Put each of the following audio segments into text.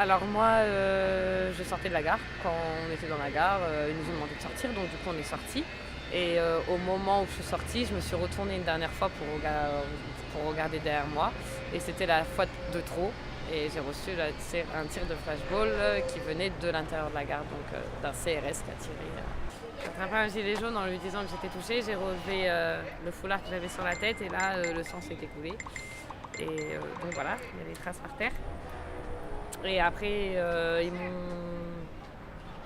Alors moi, je sortais de la gare. Quand on était dans la gare, ils nous ont demandé de sortir, donc du coup on est sortis. Et au moment où je suis sortie, je me suis retournée une dernière fois pour regarder derrière moi. Et c'était la fois de trop. Et j'ai reçu un tir de flashball qui venait de l'intérieur de la gare, donc d'un CRS qui a tiré. J'ai attrapé un gilet jaune en lui disant que j'étais touchée. J'ai relevé le foulard que j'avais sur la tête et là, le sang s'est écoulé. Et donc voilà, il y a des traces par terre. Et après, ils m'ont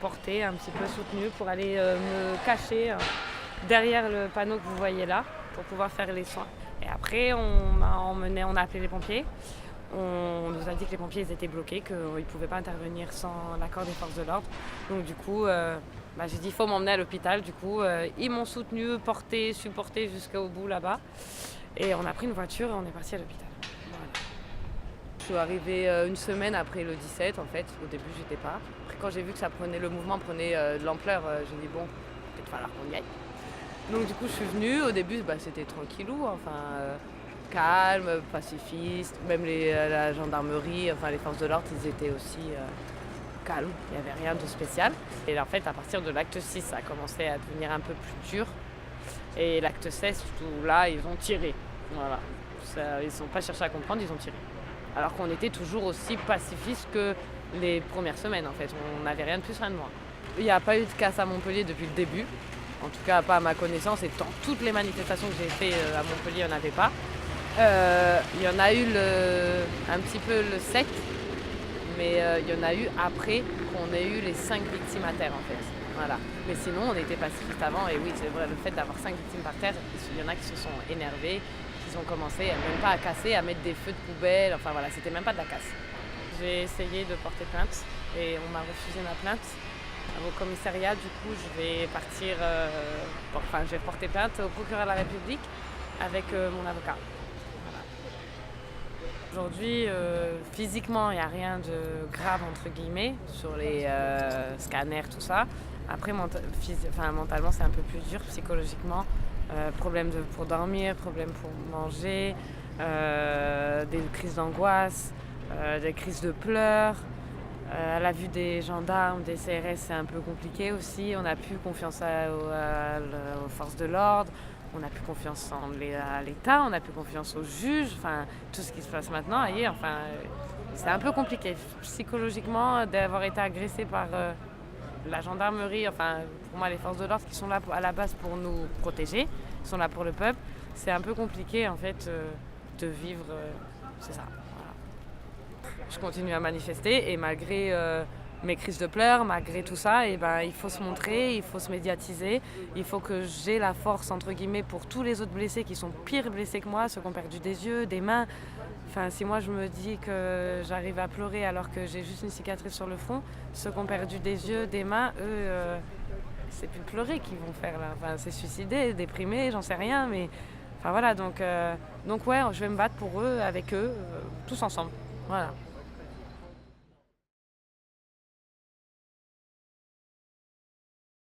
porté un petit peu soutenu pour aller me cacher derrière le panneau que vous voyez là pour pouvoir faire les soins. Et après, on a appelé les pompiers. On nous a dit que les pompiers étaient bloqués, qu'ils ne pouvaient pas intervenir sans l'accord des forces de l'ordre. Donc du coup, j'ai dit il faut m'emmener à l'hôpital. Du coup, ils m'ont soutenu, porté, supporté jusqu'au bout là-bas. Et on a pris une voiture et on est parti à l'hôpital. Voilà. Je suis arrivée une semaine après le 17 en fait. Au début, j'étais pas. Après, quand j'ai vu que le mouvement prenait de l'ampleur, j'ai dit bon, peut-être falloir qu'on y aille. Donc du coup, je suis venue. Au début, c'était tranquillou, calme, pacifiste. Même la gendarmerie, les forces de l'ordre, ils étaient aussi calmes. Il n'y avait rien de spécial. Et en fait, à partir de l'acte 6, ça a commencé à devenir un peu plus dur. Et l'acte 16, tout là, ils ont tiré. Voilà. Ils n'ont pas cherché à comprendre, ils ont tiré. Alors qu'on était toujours aussi pacifiste que les premières semaines, en fait. On n'avait rien de plus, rien de moins. Il n'y a pas eu de casse à Montpellier depuis le début. En tout cas, pas à ma connaissance. Et dans toutes les manifestations que j'ai faites à Montpellier, il n'y en avait pas. Il y en a eu un petit peu le 7, mais il y en a eu après qu'on ait eu les 5 victimes à terre, en fait. Voilà. Mais sinon, on était pacifistes avant. Et oui, c'est vrai, le fait d'avoir 5 victimes par terre, il y en a qui se sont énervés, qui ont commencé même pas à casser, à mettre des feux de poubelle. Enfin voilà, c'était même pas de la casse. J'ai essayé de porter plainte et on m'a refusé ma plainte. Au commissariat, du coup, je vais partir. Je vais porter plainte au procureur de la République avec mon avocat. Voilà. Aujourd'hui, physiquement, il n'y a rien de grave entre guillemets sur les scanners, tout ça. Après, mentalement, c'est un peu plus dur, psychologiquement. Problème pour dormir, problème pour manger, des crises d'angoisse, des crises de pleurs. À la vue des gendarmes, des CRS, c'est un peu compliqué aussi. On n'a plus confiance aux forces de l'ordre, on n'a plus confiance à l'État, on n'a plus confiance aux juges. Tout ce qui se passe maintenant, c'est un peu compliqué. Psychologiquement, d'avoir été agressé par la gendarmerie, pour moi, les forces de l'ordre qui sont là à la base pour nous protéger, qui sont là pour le peuple, c'est un peu compliqué en fait de vivre, c'est ça. Je continue à manifester et malgré mes crises de pleurs, malgré tout ça, il faut se montrer, il faut se médiatiser, il faut que j'ai la force entre guillemets pour tous les autres blessés qui sont pires blessés que moi, ceux qui ont perdu des yeux, des mains. Si moi je me dis que j'arrive à pleurer alors que j'ai juste une cicatrice sur le front, ceux qui ont perdu des yeux, des mains, eux, c'est plus pleurer qu'ils vont faire là. C'est suicider, déprimer, j'en sais rien, mais donc ouais, je vais me battre pour eux, avec eux, tous ensemble. Voilà.